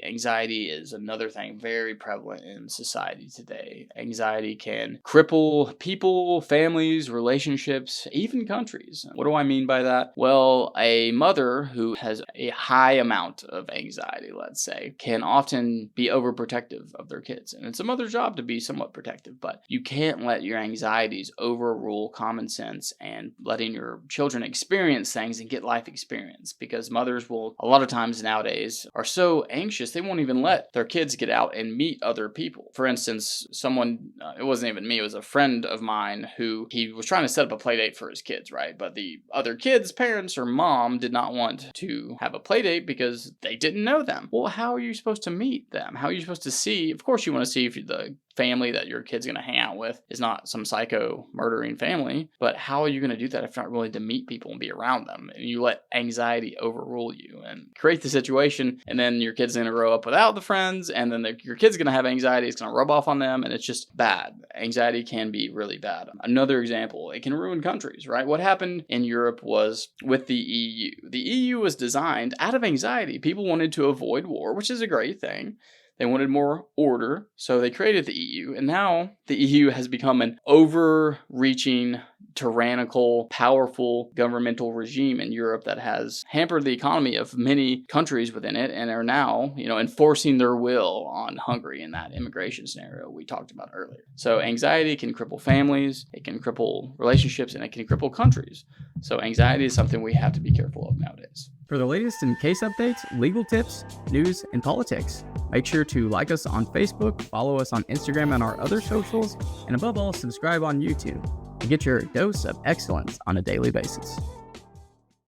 Anxiety is another thing very prevalent in society today. Anxiety can cripple people, families, relationships, even countries. What do I mean by that? Well, a mother who has a high amount of anxiety, let's say, can often be overprotective of their kids. And it's a mother's job to be somewhat protective, but you can't let your anxieties overrule common sense and letting your children experience things and get life experience, because mothers will, a lot of times nowadays, are so anxious they won't even let their kids get out and meet other people. For instance, someone, it wasn't even me, it was a friend of mine who he was trying to set up a play date for his kids, right? But the other kids' parents or mom did not want to have a play date because they didn't know them. Well, how are you supposed to meet them? How are you supposed to see? Of course, you want to see if the family that your kid's going to hang out with is not some psycho murdering family, but how are you going to do that if you're not willing to meet people and be around them? And you let anxiety overrule you and create the situation, and then your kid's going to grow up without the friends, and then your kid's going to have anxiety. It's going to rub off on them, and it's just bad. Anxiety can be really bad. Another example, it can ruin countries, right? What happened in Europe was with the EU. The EU was designed out of anxiety. People wanted to avoid war, which is a great thing. They wanted more order, so they created the EU, and now the EU has become an overreaching, tyrannical, powerful governmental regime in Europe that has hampered the economy of many countries within it and are now, enforcing their will on Hungary in that immigration scenario we talked about earlier. So anxiety can cripple families, it can cripple relationships, and it can cripple countries. So anxiety is something we have to be careful of nowadays. For the latest in case updates, legal tips, news, and politics, make sure to like us on Facebook, follow us on Instagram and our other socials, and above all, subscribe on YouTube to get your dose of excellence on a daily basis.